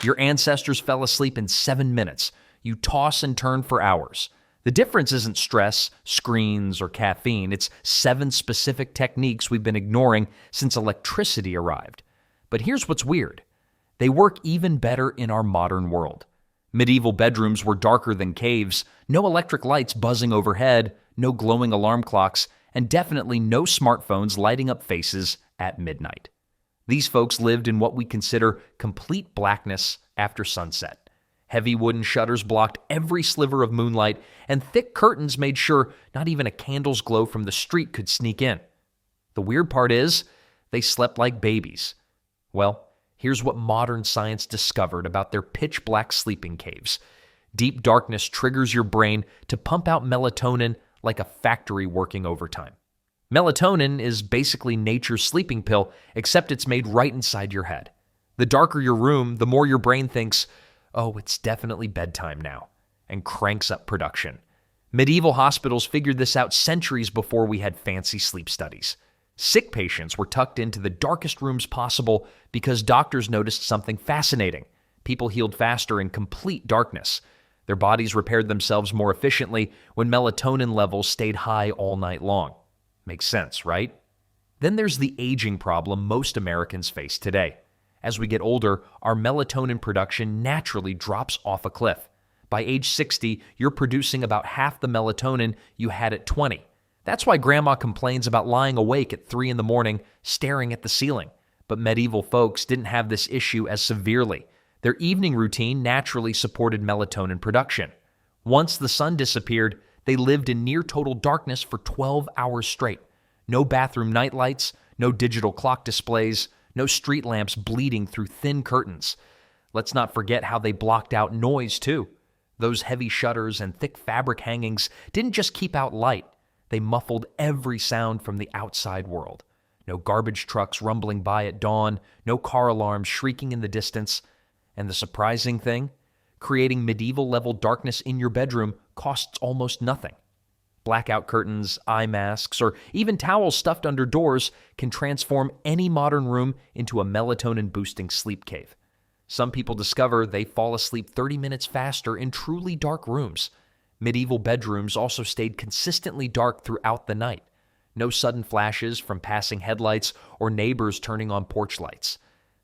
Your ancestors fell asleep in 7 minutes. You toss and turn for hours. The difference isn't stress, screens, or caffeine. It's 7 specific techniques we've been ignoring since electricity arrived. But here's what's weird. They work even better in our modern world. Medieval bedrooms were darker than caves, no electric lights buzzing overhead, no glowing alarm clocks, and definitely no smartphones lighting up faces at midnight. These folks lived in what we consider complete blackness after sunset. Heavy wooden shutters blocked every sliver of moonlight, and thick curtains made sure not even a candle's glow from the street could sneak in. The weird part is, they slept like babies. Well, here's what modern science discovered about their pitch-black sleeping caves. Deep darkness triggers your brain to pump out melatonin like a factory working overtime. Melatonin is basically nature's sleeping pill, except it's made right inside your head. The darker your room, the more your brain thinks, oh, it's definitely bedtime now, and cranks up production. Medieval hospitals figured this out centuries before we had fancy sleep studies. Sick patients were tucked into the darkest rooms possible because doctors noticed something fascinating. People healed faster in complete darkness. Their bodies repaired themselves more efficiently when melatonin levels stayed high all night long. Makes sense, right? Then there's the aging problem most Americans face today. As we get older, our melatonin production naturally drops off a cliff. By age 60, you're producing about half the melatonin you had at 20. That's why grandma complains about lying awake at 3 in the morning, staring at the ceiling. But medieval folks didn't have this issue as severely. Their evening routine naturally supported melatonin production. Once the sun disappeared, they lived in near total darkness for 12 hours straight. No bathroom nightlights, no digital clock displays, no street lamps bleeding through thin curtains. Let's not forget how they blocked out noise, too. Those heavy shutters and thick fabric hangings didn't just keep out light. They muffled every sound from the outside world. No garbage trucks rumbling by at dawn, no car alarms shrieking in the distance. And the surprising thing? Creating medieval-level darkness in your bedroom costs almost nothing. Blackout curtains, eye masks, or even towels stuffed under doors can transform any modern room into a melatonin-boosting sleep cave. Some people discover they fall asleep 30 minutes faster in truly dark rooms. Medieval bedrooms also stayed consistently dark throughout the night. No sudden flashes from passing headlights or neighbors turning on porch lights.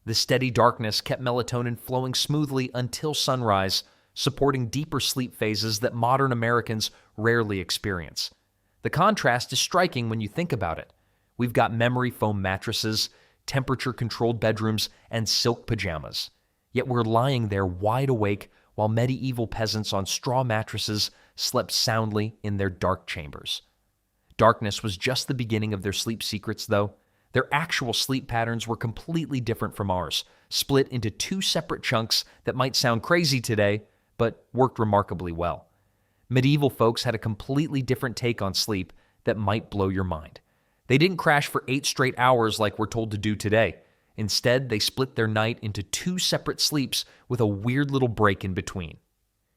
The steady darkness kept melatonin flowing smoothly until sunrise, supporting deeper sleep phases that modern Americans rarely experience. The contrast is striking when you think about it. We've got memory foam mattresses, temperature-controlled bedrooms, and silk pajamas. Yet we're lying there wide awake while medieval peasants on straw mattresses slept soundly in their dark chambers. Darkness was just the beginning of their sleep secrets, though. Their actual sleep patterns were completely different from ours, split into 2 separate chunks that might sound crazy today, but worked remarkably well. Medieval folks had a completely different take on sleep that might blow your mind. They didn't crash for 8 straight hours like we're told to do today. Instead, they split their night into 2 separate sleeps with a weird little break in between.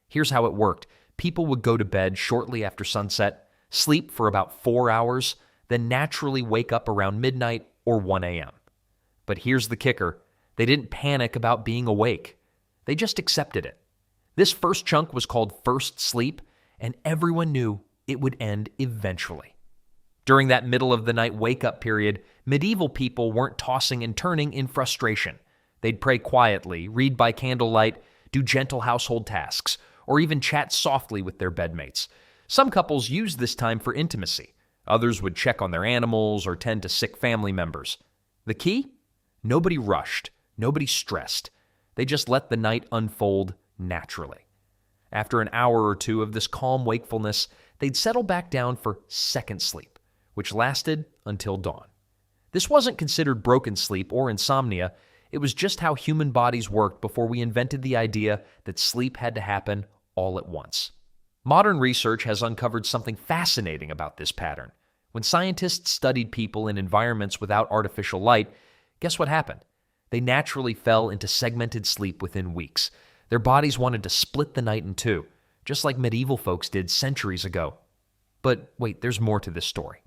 Here's how it worked. People would go to bed shortly after sunset, sleep for about 4 hours, then naturally wake up around midnight or 1 a.m. But here's the kicker. They didn't panic about being awake. They just accepted it. This first chunk was called first sleep, and everyone knew it would end eventually. During that middle-of-the-night wake-up period, medieval people weren't tossing and turning in frustration. They'd pray quietly, read by candlelight, do gentle household tasks, or even chat softly with their bedmates. Some couples used this time for intimacy. Others would check on their animals or tend to sick family members. The key? Nobody rushed. Nobody stressed. They just let the night unfold naturally. After an hour or 2 of this calm wakefulness, they'd settle back down for second sleep, which lasted until dawn. This wasn't considered broken sleep or insomnia. It was just how human bodies worked before we invented the idea that sleep had to happen all at once. Modern research has uncovered something fascinating about this pattern. When scientists studied people in environments without artificial light, guess what happened? They naturally fell into segmented sleep within weeks. Their bodies wanted to split the night in 2, just like medieval folks did centuries ago. But wait, there's more to this story.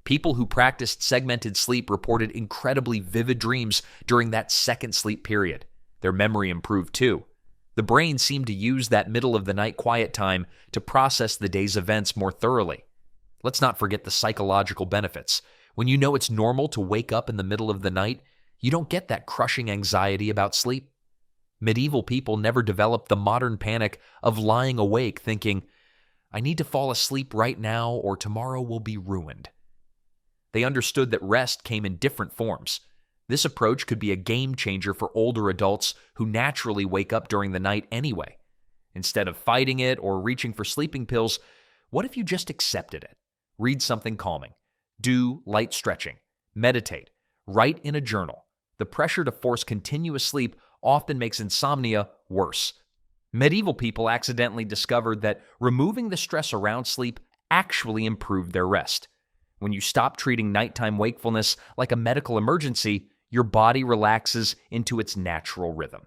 People who practiced segmented sleep reported incredibly vivid dreams during that second sleep period. Their memory improved too. The brain seemed to use that middle of the night quiet time to process the day's events more thoroughly. Let's not forget the psychological benefits. When you know it's normal to wake up in the middle of the night, you don't get that crushing anxiety about sleep. Medieval people never developed the modern panic of lying awake thinking, I need to fall asleep right now or tomorrow will be ruined. They understood that rest came in different forms. This approach could be a game changer for older adults who naturally wake up during the night anyway. Instead of fighting it or reaching for sleeping pills, what if you just accepted it? Read something calming. Do light stretching. Meditate. Write in a journal. The pressure to force continuous sleep often makes insomnia worse. Medieval people accidentally discovered that removing the stress around sleep actually improved their rest. When you stop treating nighttime wakefulness like a medical emergency, your body relaxes into its natural rhythm.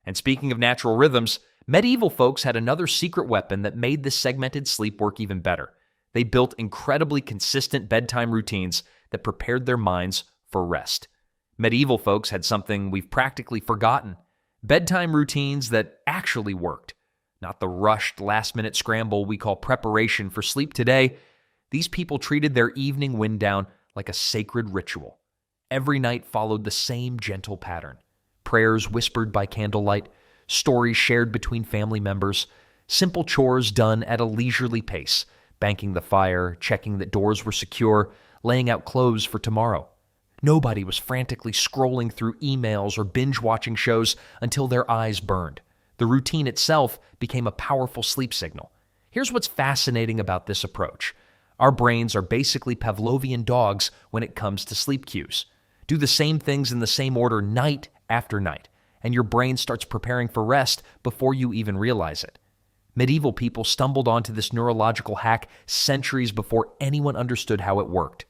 And speaking of natural rhythms, medieval folks had another secret weapon that made this segmented sleep work even better. They built incredibly consistent bedtime routines that prepared their minds for rest. Medieval folks had something we've practically forgotten: bedtime routines that actually worked. Not the rushed, last-minute scramble we call preparation for sleep today. These people treated their evening wind down like a sacred ritual. Every night followed the same gentle pattern. Prayers whispered by candlelight, stories shared between family members, simple chores done at a leisurely pace, banking the fire, checking that doors were secure, laying out clothes for tomorrow. Nobody was frantically scrolling through emails or binge-watching shows until their eyes burned. The routine itself became a powerful sleep signal. Here's what's fascinating about this approach. Our brains are basically Pavlovian dogs when it comes to sleep cues. Do the same things in the same order night after night, and your brain starts preparing for rest before you even realize it. Medieval people stumbled onto this neurological hack centuries before anyone understood how it worked.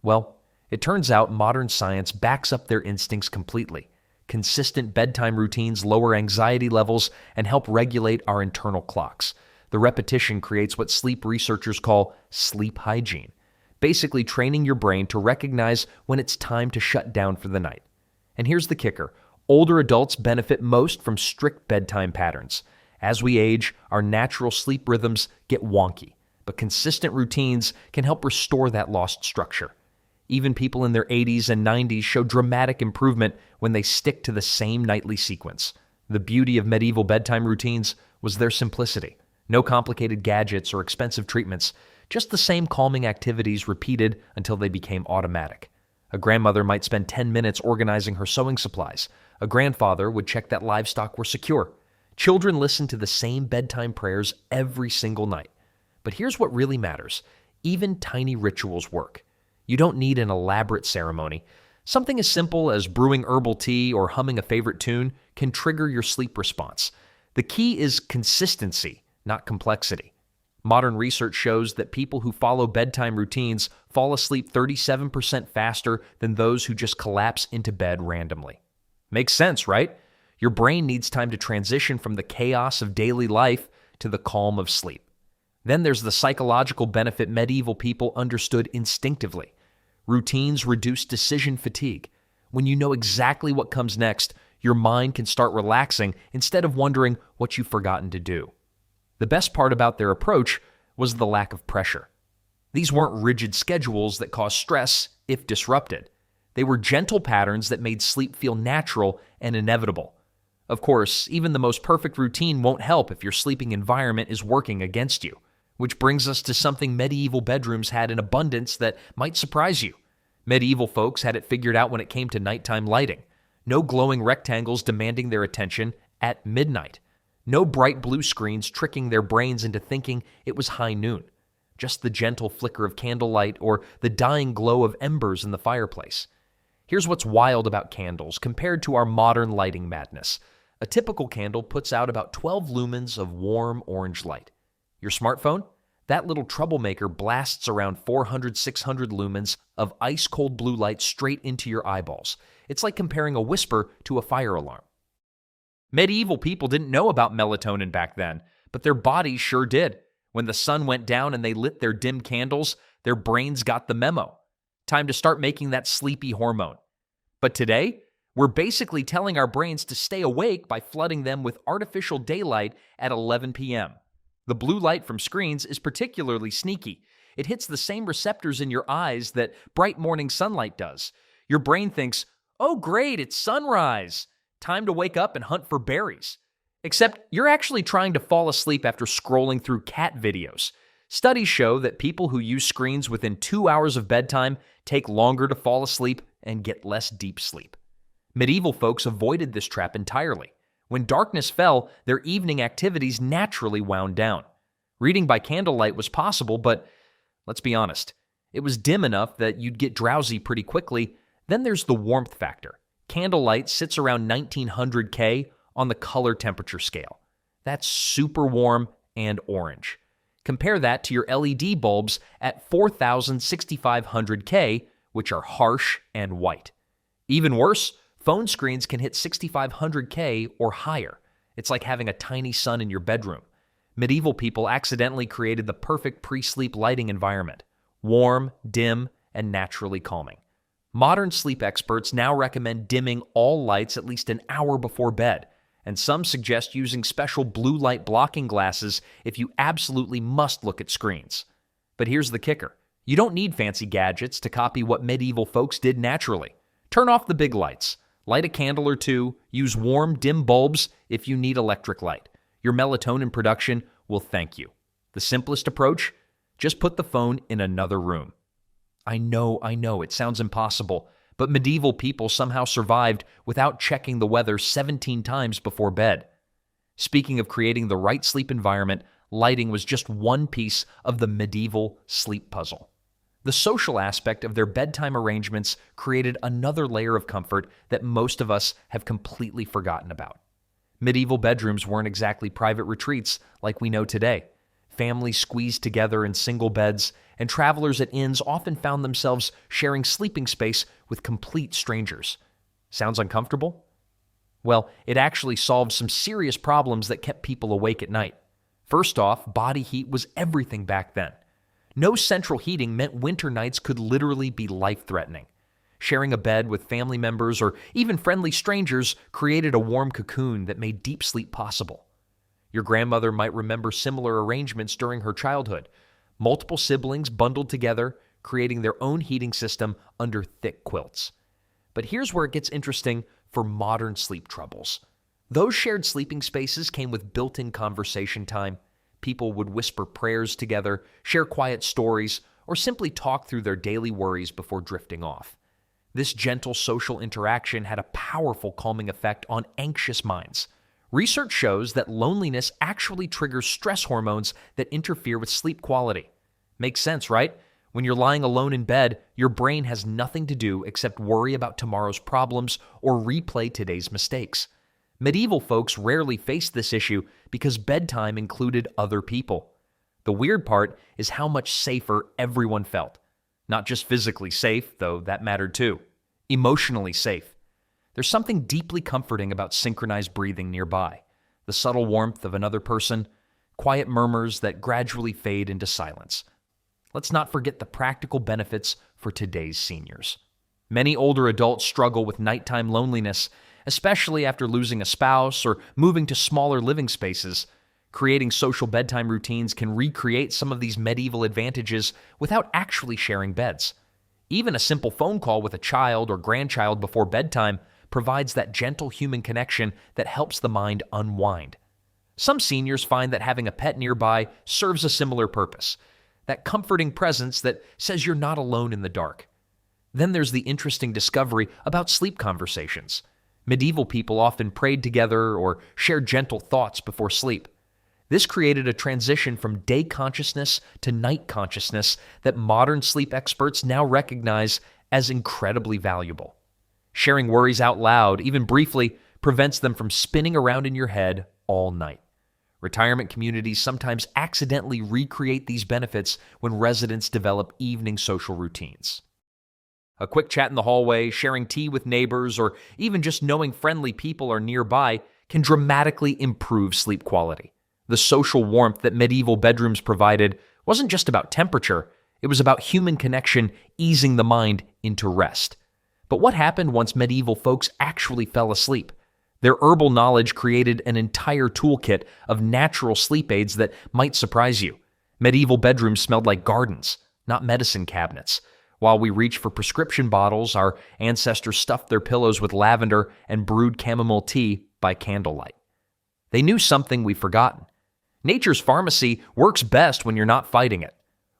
Well, it turns out modern science backs up their instincts completely. Consistent bedtime routines lower anxiety levels and help regulate our internal clocks. The repetition creates what sleep researchers call sleep hygiene, basically training your brain to recognize when it's time to shut down for the night. And here's the kicker: older adults benefit most from strict bedtime patterns. As we age, our natural sleep rhythms get wonky, but consistent routines can help restore that lost structure. Even people in their 80s and 90s show dramatic improvement when they stick to the same nightly sequence. The beauty of medieval bedtime routines was their simplicity. No complicated gadgets or expensive treatments, just the same calming activities repeated until they became automatic. A grandmother might spend 10 minutes organizing her sewing supplies. A grandfather would check that livestock were secure. Children listen to the same bedtime prayers every single night. But here's what really matters: even tiny rituals work. You don't need an elaborate ceremony. Something as simple as brewing herbal tea or humming a favorite tune can trigger your sleep response. The key is consistency, not complexity. Modern research shows that people who follow bedtime routines fall asleep 37% faster than those who just collapse into bed randomly. Makes sense, right? Your brain needs time to transition from the chaos of daily life to the calm of sleep. Then there's the psychological benefit medieval people understood instinctively. Routines reduce decision fatigue. When you know exactly what comes next, your mind can start relaxing instead of wondering what you've forgotten to do. The best part about their approach was the lack of pressure. These weren't rigid schedules that caused stress if disrupted. They were gentle patterns that made sleep feel natural and inevitable. Of course, even the most perfect routine won't help if your sleeping environment is working against you. Which brings us to something medieval bedrooms had in abundance that might surprise you. Medieval folks had it figured out when it came to nighttime lighting. No glowing rectangles demanding their attention at midnight. No bright blue screens tricking their brains into thinking it was high noon. Just the gentle flicker of candlelight or the dying glow of embers in the fireplace. Here's what's wild about candles compared to our modern lighting madness. A typical candle puts out about 12 lumens of warm orange light. Your smartphone? That little troublemaker blasts around 400, 600 lumens of ice-cold blue light straight into your eyeballs. It's like comparing a whisper to a fire alarm. Medieval people didn't know about melatonin back then, but their bodies sure did. When the sun went down and they lit their dim candles, their brains got the memo. Time to start making that sleepy hormone. But today, We're basically telling our brains to stay awake by flooding them with artificial daylight at 11 p.m. The blue light from screens is particularly sneaky. It hits the same receptors in your eyes that bright morning sunlight does. Your brain thinks, "Oh great, it's sunrise. Time to wake up and hunt for berries." Except you're actually trying to fall asleep after scrolling through cat videos. Studies show that people who use screens within 2 hours of bedtime take longer to fall asleep and get less deep sleep. Medieval folks avoided this trap entirely. When darkness fell, their evening activities naturally wound down. Reading by candlelight was possible, but let's be honest, it was dim enough that you'd get drowsy pretty quickly. Then there's the warmth factor. Candlelight sits around 1900 K on the color temperature scale. That's super warm and orange. Compare that to your LED bulbs at 4,6500 K, which are harsh and white. Even worse, phone screens can hit 6,500 K or higher. It's like having a tiny sun in your bedroom. Medieval people accidentally created the perfect pre-sleep lighting environment: warm, dim, and naturally calming. Modern sleep experts now recommend dimming all lights at least an hour before bed, and some suggest using special blue light blocking glasses if you absolutely must look at screens. But here's the kicker. You don't need fancy gadgets to copy what medieval folks did naturally. Turn off the big lights. Light a candle or two. Use warm, dim bulbs if you need electric light. Your melatonin production will thank you. The simplest approach? Just put the phone in another room. I know, it sounds impossible, but medieval people somehow survived without checking the weather 17 times before bed. Speaking of creating the right sleep environment, lighting was just one piece of the medieval sleep puzzle. The social aspect of their bedtime arrangements created another layer of comfort that most of us have completely forgotten about. Medieval bedrooms weren't exactly private retreats like we know today. Families squeezed together in single beds, and travelers at inns often found themselves sharing sleeping space with complete strangers. Sounds uncomfortable? Well, it actually solved some serious problems that kept people awake at night. First off, body heat was everything back then. No central heating meant winter nights could literally be life-threatening. Sharing a bed with family members or even friendly strangers created a warm cocoon that made deep sleep possible. Your grandmother might remember similar arrangements during her childhood. Multiple siblings bundled together, creating their own heating system under thick quilts. But here's where it gets interesting for modern sleep troubles. Those shared sleeping spaces came with built-in conversation time. People would whisper prayers together, share quiet stories, or simply talk through their daily worries before drifting off. This gentle social interaction had a powerful calming effect on anxious minds. Research shows that loneliness actually triggers stress hormones that interfere with sleep quality. Makes sense, right? When you're lying alone in bed, your brain has nothing to do except worry about tomorrow's problems or replay today's mistakes. Medieval folks rarely faced this issue because bedtime included other people. The weird part is how much safer everyone felt. Not just physically safe, though that mattered too. Emotionally safe. There's something deeply comforting about synchronized breathing nearby, the subtle warmth of another person, quiet murmurs that gradually fade into silence. Let's not forget the practical benefits for today's seniors. Many older adults struggle with nighttime loneliness, especially after losing a spouse or moving to smaller living spaces. Creating social bedtime routines can recreate some of these medieval advantages without actually sharing beds. Even a simple phone call with a child or grandchild before bedtime provides that gentle human connection that helps the mind unwind. Some seniors find that having a pet nearby serves a similar purpose, that comforting presence that says you're not alone in the dark. Then there's the interesting discovery about sleep conversations. Medieval people often prayed together or shared gentle thoughts before sleep. This created a transition from day consciousness to night consciousness that modern sleep experts now recognize as incredibly valuable. Sharing worries out loud, even briefly, prevents them from spinning around in your head all night. Retirement communities sometimes accidentally recreate these benefits when residents develop evening social routines. A quick chat in the hallway, sharing tea with neighbors, or even just knowing friendly people are nearby can dramatically improve sleep quality. The social warmth that medieval bedrooms provided wasn't just about temperature, it was about human connection easing the mind into rest. But what happened once medieval folks actually fell asleep? Their herbal knowledge created an entire toolkit of natural sleep aids that might surprise you. Medieval bedrooms smelled like gardens, not medicine cabinets. While we reached for prescription bottles, our ancestors stuffed their pillows with lavender and brewed chamomile tea by candlelight. They knew something we've forgotten. Nature's pharmacy works best when you're not fighting it.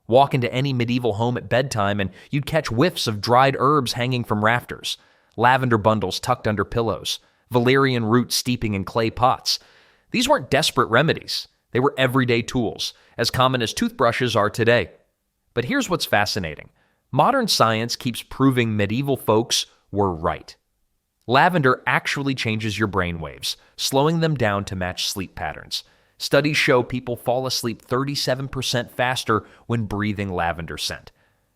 Walk into any medieval home at bedtime and you'd catch whiffs of dried herbs hanging from rafters, lavender bundles tucked under pillows, valerian root steeping in clay pots. These weren't desperate remedies. They were everyday tools, as common as toothbrushes are today. But here's what's fascinating. Modern science keeps proving medieval folks were right. Lavender actually changes your brain waves, slowing them down to match sleep patterns. Studies show people fall asleep 37% faster when breathing lavender scent.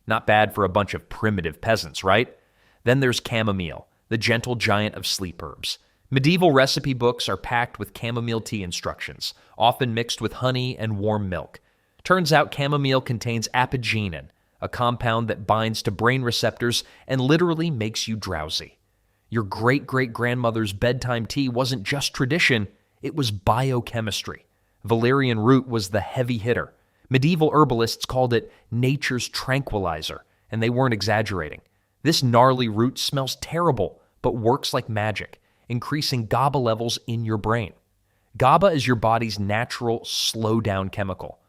Not bad for a bunch of primitive peasants, right? Then there's chamomile, the gentle giant of sleep herbs. Medieval recipe books are packed with chamomile tea instructions, often mixed with honey and warm milk. Turns out chamomile contains apigenin, a compound that binds to brain receptors and literally makes you drowsy. Your great-great-grandmother's bedtime tea wasn't just tradition, it was biochemistry. Valerian root was the heavy hitter. Medieval herbalists called it nature's tranquilizer, and they weren't exaggerating. This gnarly root smells terrible, but works like magic, increasing GABA levels in your brain. GABA is your body's natural slow-down chemical.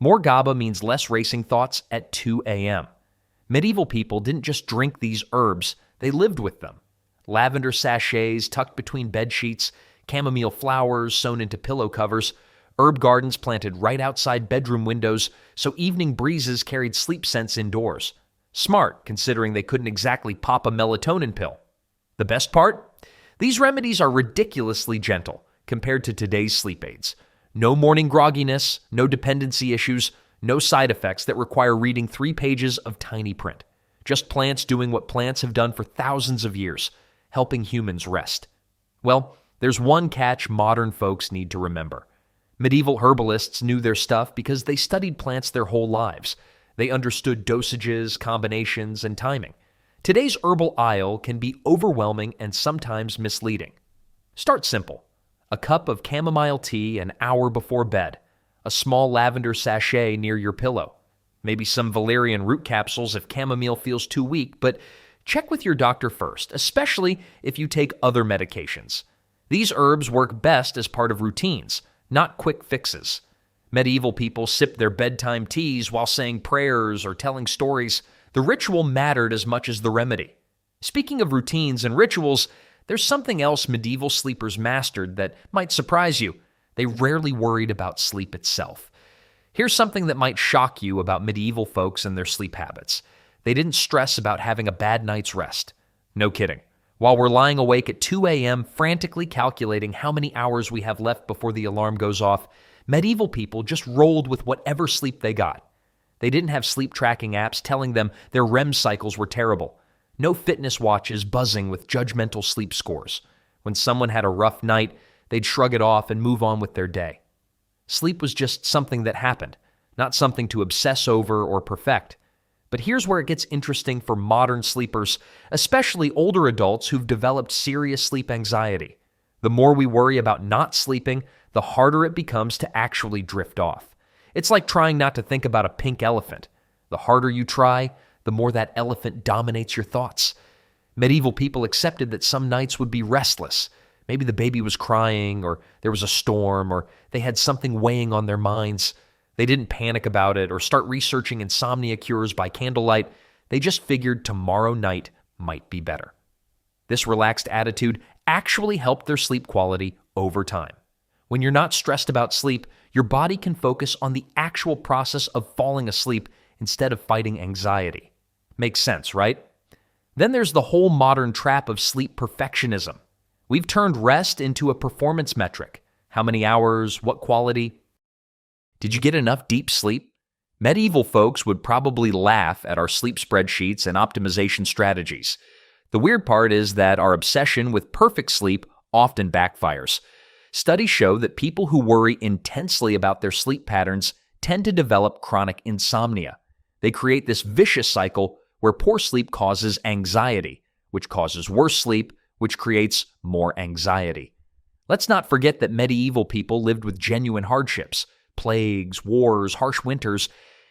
More GABA means less racing thoughts at 2 a.m. Medieval people didn't just drink these herbs, they lived with them. Lavender sachets tucked between bed sheets, chamomile flowers sewn into pillow covers, herb gardens planted right outside bedroom windows so evening breezes carried sleep scents indoors. Smart, considering they couldn't exactly pop a melatonin pill. The best part? These remedies are ridiculously gentle compared to today's sleep aids. No morning grogginess, no dependency issues, no side effects that require reading 3 pages of tiny print. Just plants doing what plants have done for thousands of years, helping humans rest. Well, there's one catch modern folks need to remember. Medieval herbalists knew their stuff because they studied plants their whole lives. They understood dosages, combinations, and timing. Today's herbal aisle can be overwhelming and sometimes misleading. Start simple. A cup of chamomile tea an hour before bed. A small lavender sachet near your pillow. Maybe some valerian root capsules if chamomile feels too weak, but check with your doctor first, especially if you take other medications. These herbs work best as part of routines, not quick fixes. Medieval people sipped their bedtime teas while saying prayers or telling stories. The ritual mattered as much as the remedy. Speaking of routines and rituals, there's something else medieval sleepers mastered that might surprise you. They rarely worried about sleep itself. Here's something that might shock you about medieval folks and their sleep habits. They didn't stress about having a bad night's rest. No kidding. While we're lying awake at 2 a.m., frantically calculating how many hours we have left before the alarm goes off, medieval people just rolled with whatever sleep they got. They didn't have sleep tracking apps telling them their REM cycles were terrible. No fitness watches buzzing with judgmental sleep scores. When someone had a rough night, they'd shrug it off and move on with their day. Sleep was just something that happened, not something to obsess over or perfect. But here's where it gets interesting for modern sleepers, especially older adults who've developed serious sleep anxiety. The more we worry about not sleeping, the harder it becomes to actually drift off. It's like trying not to think about a pink elephant. The harder you try, the more that elephant dominates your thoughts. Medieval people accepted that some nights would be restless. Maybe the baby was crying, or there was a storm, or they had something weighing on their minds. They didn't panic about it or start researching insomnia cures by candlelight. They just figured tomorrow night might be better. This relaxed attitude actually helped their sleep quality over time. When you're not stressed about sleep, your body can focus on the actual process of falling asleep instead of fighting anxiety. Makes sense, right? Then there's the whole modern trap of sleep perfectionism. We've turned rest into a performance metric. How many hours? What quality? Did you get enough deep sleep? Medieval folks would probably laugh at our sleep spreadsheets and optimization strategies. The weird part is that our obsession with perfect sleep often backfires. Studies show that people who worry intensely about their sleep patterns tend to develop chronic insomnia. They create this vicious cycle where poor sleep causes anxiety, which causes worse sleep, which creates more anxiety. Let's not forget that medieval people lived with genuine hardships, plagues, wars, harsh winters,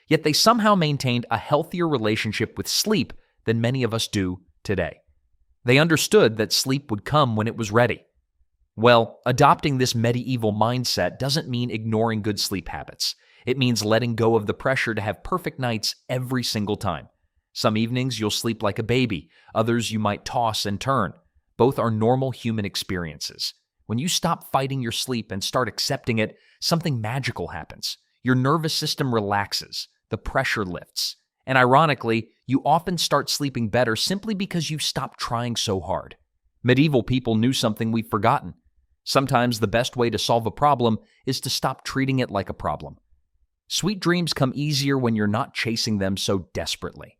yet they somehow maintained a healthier relationship with sleep than many of us do today. They understood that sleep would come when it was ready. Well, adopting this medieval mindset doesn't mean ignoring good sleep habits. It means letting go of the pressure to have perfect nights every single time. Some evenings you'll sleep like a baby, others you might toss and turn. Both are normal human experiences. When you stop fighting your sleep and start accepting it, something magical happens. Your nervous system relaxes, the pressure lifts, and ironically, you often start sleeping better simply because you stop trying so hard. Medieval people knew something we've forgotten. Sometimes the best way to solve a problem is to stop treating it like a problem. Sweet dreams come easier when you're not chasing them so desperately.